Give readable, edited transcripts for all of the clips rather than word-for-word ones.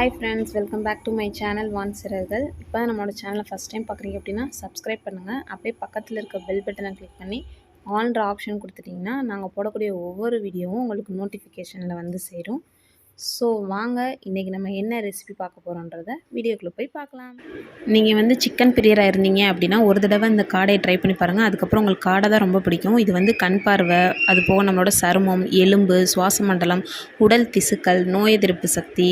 Hi friends, welcome back to my channel வான்சிறகுகள். இப்போ நம்மளோட சேனலை ஃபஸ்ட் டைம் பார்க்குறீங்க அப்படின்னா சப்ஸ்கிரைப் பண்ணுங்கள். அப்படியே பக்கத்தில் இருக்க பெல் பட்டனை கிளிக் பண்ணி ஆல்ன்ற ஆப்ஷன் கொடுத்துட்டிங்கன்னா நாங்கள் போடக்கூடிய ஒவ்வொரு வீடியோவும் உங்களுக்கு நோட்டிஃபிகேஷனில் வந்து சேரும். ஸோ வாங்க இன்றைக்கி நம்ம என்ன ரெசிபி பார்க்க போகிறோன்றத வீடியோக்குள்ளே போய் பார்க்கலாம். நீங்கள் வந்து சிக்கன் பிரியராக இருந்தீங்க அப்படின்னா ஒரு தடவை இந்த காடையை ட்ரை பண்ணி பாருங்கள். அதுக்கப்புறம் உங்களுக்கு காடை தான் ரொம்ப பிடிக்கும். இது வந்து கண் பார்வை, அது போக நம்மளோட சருமம், எலும்பு, சுவாச மண்டலம், உடல் திசுக்கள், நோய் எதிர்ப்பு சக்தி,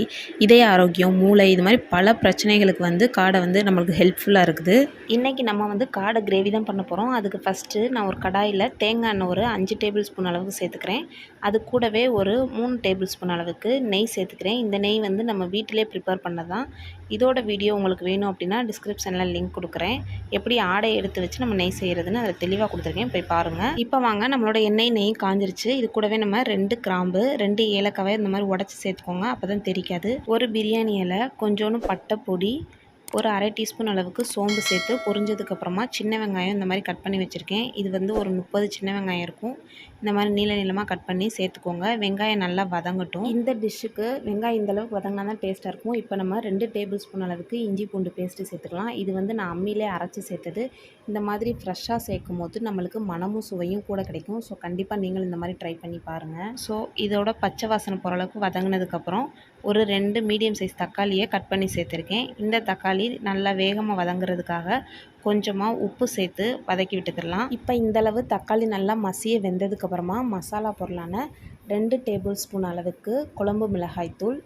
இதய ஆரோக்கியம், மூளை, இது மாதிரி பல பிரச்சனைகளுக்கு வந்து காடை வந்து நம்மளுக்கு ஹெல்ப்ஃபுல்லாக இருக்குது. இன்றைக்கி நம்ம வந்து காடை கிரேவி தான் பண்ண போகிறோம். அதுக்கு ஃபஸ்ட்டு நான் ஒரு கடாயில் தேங்காய் எண்ணெய் ஒரு 5 டேபிள் ஸ்பூன் அளவுக்கு சேர்த்துக்கிறேன். அது கூடவே ஒரு 3 டேபிள் ஸ்பூன் அளவுக்கு நெய் சேர்த்துக்கிறேன். இந்த நெய் வந்து நம்ம வீட்டிலே ப்ரிப்பேர் பண்ணதான். இதோட வீடியோ உங்களுக்கு வேணும் அப்படின்னா டிஸ்கிரிப்ஷனில் லிங்க் கொடுக்குறேன். எப்படி ஆடையை எடுத்து வச்சு நம்ம நெய் செய்கிறதுன்னு அதில் தெளிவாக கொடுத்துருக்கேன், போய் பாருங்கள். இப்போ வாங்க, நம்மளோட நெய் காஞ்சிருச்சு. இது கூடவே நம்ம 2 கிராம்பு, 2 ஏலக்காவை இந்த மாதிரி உடச்சி சேர்த்துக்கோங்க, அப்போ தான் தெரிக்காது. ஒரு பிரியாணி இலை, கொஞ்சோண்டு பட்டை பொடி, ஒரு 1/2 டீஸ்பூன் அளவுக்கு சோம்பு சேர்த்து பொரிஞ்சதுக்கப்புறமா சின்ன வெங்காயம் இந்த மாதிரி கட் பண்ணி வச்சுருக்கேன். இது வந்து ஒரு 30 சின்ன வெங்காயம் இருக்கும். இந்த மாதிரி நீளமாக கட் பண்ணி சேர்த்துக்கோங்க. வெங்காயம் நல்லா வதங்கட்டும். இந்த டிஷ்ஷுக்கு வெங்காயம் இந்தளவுக்கு வதங்கினா தான் டேஸ்ட்டாக இருக்கும். இப்போ நம்ம 2 டேபிள் ஸ்பூன் அளவுக்கு இஞ்சி பூண்டு பேஸ்ட்டு சேர்த்துக்கலாம். இது வந்து நான் அம்மியிலே அரைச்சி சேர்த்தது. இந்த மாதிரி ஃப்ரெஷ்ஷாக சேர்க்கும் போது நம்மளுக்கு மனமும் சுவையும் கூட கிடைக்கும். ஸோ கண்டிப்பாக நீங்களும் இந்த மாதிரி ட்ரை பண்ணி பாருங்கள். ஸோ இதோட பச்சை வாசனை போகிற அளவுக்கு வதங்கினதுக்கப்புறம் ஒரு 2 மீடியம் சைஸ் தக்காளியை கட் பண்ணி சேர்த்துருக்கேன். இந்த தக்காளி நல்லா வேகமாக வதங்குறதுக்காக கொஞ்சமாக உப்பு சேர்த்து வதக்கி விட்டுக்கலாம். இப்போ இந்தளவு தக்காளி நல்லா மசிய வெந்ததுக்கப்புறமா மசாலா பொருளான 2 டேபிள் ஸ்பூன் அளவுக்கு குழம்பு மிளகாய்த்தூள்,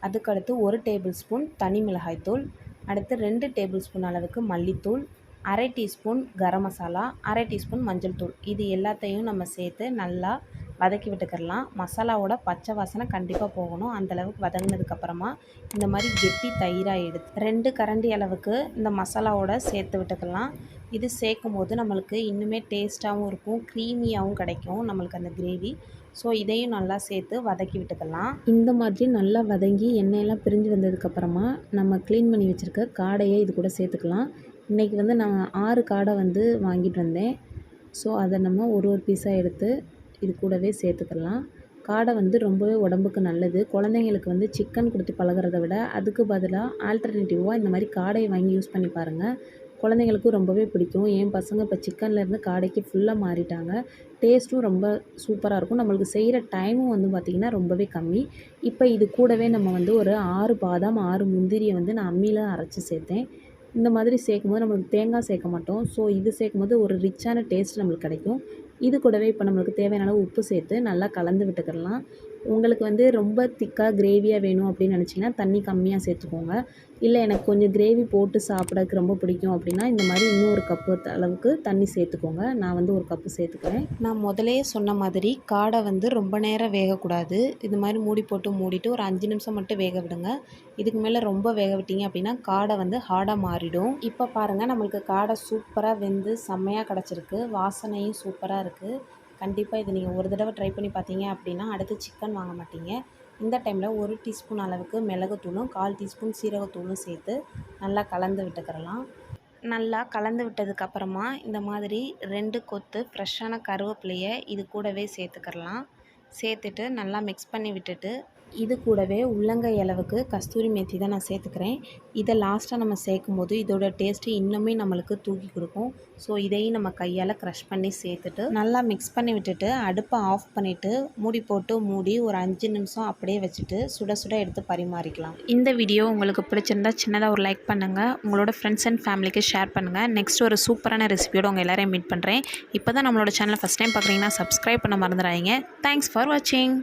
அதுக்கடுத்து 1 டேபிள் ஸ்பூன் தனி மிளகாய்த்தூள், அடுத்து 2 டேபிள் ஸ்பூன் அளவுக்கு மல்லித்தூள், 1/2 டீஸ்பூன் கரம் மசாலா, 1/2 டீஸ்பூன் மஞ்சள் தூள், இது எல்லாத்தையும் நம்ம சேர்த்து நல்லா வதக்கி விட்டுக்கலாம். மசாலாவோட பச்சை வாசனை கண்டிப்பாக போகணும். அந்தளவுக்கு வதங்கினதுக்கப்புறமா இந்த மாதிரி கெட்டி தயிராக எடுத்து 2 கரண்டி அளவுக்கு இந்த மசாலாவோட சேர்த்து விட்டுக்கலாம். இது சேர்க்கும் போது நம்மளுக்கு இன்னுமே டேஸ்ட்டாகவும் இருக்கும், க்ரீமியாகவும் கிடைக்கும் நம்மளுக்கு அந்த கிரேவி. ஸோ இதையும் நல்லா சேர்த்து வதக்கி விட்டுக்கலாம். இந்த மாதிரி நல்லா வதங்கி எண்ணெயெல்லாம் பிரிஞ்சு வந்ததுக்கப்புறமா நம்ம க்ளீன் பண்ணி வச்சுருக்க காடையை இது கூட சேர்த்துக்கலாம். இன்றைக்கி வந்து நான் 6 காடை வந்து வாங்கிட்டு வந்தேன். ஸோ அதை நம்ம ஒரு பீஸாக எடுத்து இது கூடவே சேர்த்துக்கலாம். காடை வந்து ரொம்பவே உடம்புக்கு நல்லது. குழந்தைங்களுக்கு வந்து சிக்கன் கொடுத்து பழகிறத விட அதுக்கு பதிலாக ஆல்டர்னேட்டிவாக இந்த மாதிரி காடையை வாங்கி யூஸ் பண்ணி பாருங்கள். குழந்தைங்களுக்கும் ரொம்பவே பிடிக்கும். என் பசங்க இப்போ சிக்கன்லேருந்து காடைக்கு ஃபுல்லாக மாறிட்டாங்க. டேஸ்ட்டும் ரொம்ப சூப்பராக இருக்கும். நம்மளுக்கு செய்கிற டைமும் வந்து பார்த்திங்கன்னா ரொம்பவே கம்மி. இப்போ இது கூடவே நம்ம வந்து ஒரு 6 பாதாம், 6 முந்திரியை வந்து நான் அம்மியில் அரைச்சி சேர்த்தேன். இந்த மாதிரி சேர்க்கும்போது நம்மளுக்கு தேங்காய் சேர்க்க மாட்டோம். ஸோ இது சேர்க்கும்போது ஒரு ரிச்சான டேஸ்ட் நம்மளுக்கு கிடைக்கும். இது கூடவே இப்போ நம்மளுக்கு தேவையான அளவு உப்பு சேர்த்து நல்லா கலந்து விட்டுக்கலாம். உங்களுக்கு வந்து ரொம்ப திக்காக கிரேவியாக வேணும் அப்படின்னு நினச்சிங்கன்னா தண்ணி கம்மியாக சேர்த்துக்கோங்க. இல்லை எனக்கு கொஞ்சம் கிரேவி போட்டு சாப்பிடக்கு ரொம்ப பிடிக்கும் அப்படின்னா இந்த மாதிரி இன்னும் 1 கப்பு அளவுக்கு தண்ணி சேர்த்துக்கோங்க. நான் வந்து 1 கப்பு சேர்த்துக்கிறேன். நான் முதலே சொன்ன மாதிரி காடை வந்து ரொம்ப நேரம் வேகக்கூடாது. இது மாதிரி மூடி போட்டு மூடிட்டு ஒரு 5 நிமிஷம் மட்டும் வேக விடுங்க. இதுக்கு மேலே ரொம்ப வேக விட்டீங்க அப்படின்னா காடை வந்து ஹார்டாக மாறிடும். இப்போ பாருங்கள், நம்மளுக்கு காடை சூப்பராக வெந்து செம்மையாக கிடச்சிருக்கு. வாசனையும் சூப்பராக இருக்குது. கண்டிப்பாக இது நீங்கள் ஒரு தடவை ட்ரை பண்ணி பார்த்தீங்க அப்படின்னா அடுத்து சிக்கன் வாங்க மாட்டீங்க. இந்த டைமில் 1 டீஸ்பூன் அளவுக்கு மிளகுத்தூளும் 1/4 டீஸ்பூன் சீரகத்தூளும் சேர்த்து நல்லா கலந்து விட்டுக்கிறலாம். நல்லா கலந்து விட்டதுக்கப்புறமா இந்த மாதிரி 2 கொத்து ஃப்ரெஷ்ஷான கருவேப்பிலையை இது கூடவே சேர்த்துக்கிறலாம். சேர்த்துட்டு நல்லா மிக்ஸ் பண்ணி விட்டுட்டு இது கூடவே உள்ளங்கை அளவுக்கு கஸ்தூரி மேத்தி தான் நான் சேர்த்துக்கிறேன். இதை லாஸ்ட்டாக நம்ம சேர்க்கும் போது இதோட டேஸ்ட்டு இன்னுமே நம்மளுக்கு தூக்கி கொடுக்கும். ஸோ இதையும் நம்ம கையால் க்ரஷ் பண்ணி சேர்த்துட்டு நல்லா மிக்ஸ் பண்ணி விட்டுட்டு அடுப்பை ஆஃப் பண்ணிவிட்டு மூடி போட்டு மூடி ஒரு 5 நிமிஷம் அப்படியே வச்சுட்டு சுட சுட எடுத்து பரிமாறிக்கலாம். இந்த வீடியோ உங்களுக்கு பிடிச்சிருந்தா சின்னதாக ஒரு லைக் பண்ணுங்கள். உங்களோட ஃப்ரெண்ட்ஸ் அண்ட் ஃபேமிலிக்கு ஷேர் பண்ணுங்கள். நெக்ஸ்ட் ஒரு சூப்பரான ரெசிபியோடு உங்கள் எல்லாரையும் மீட் பண்ணுறேன். இப்போ தான் நம்மளோட சேனலை ஃபஸ்ட் டைம் பார்க்குறீங்கன்னா சப்ஸ்கிரைப் பண்ண மறந்துடாதீங்க. தேங்க்ஸ் ஃபார் வாட்சிங்.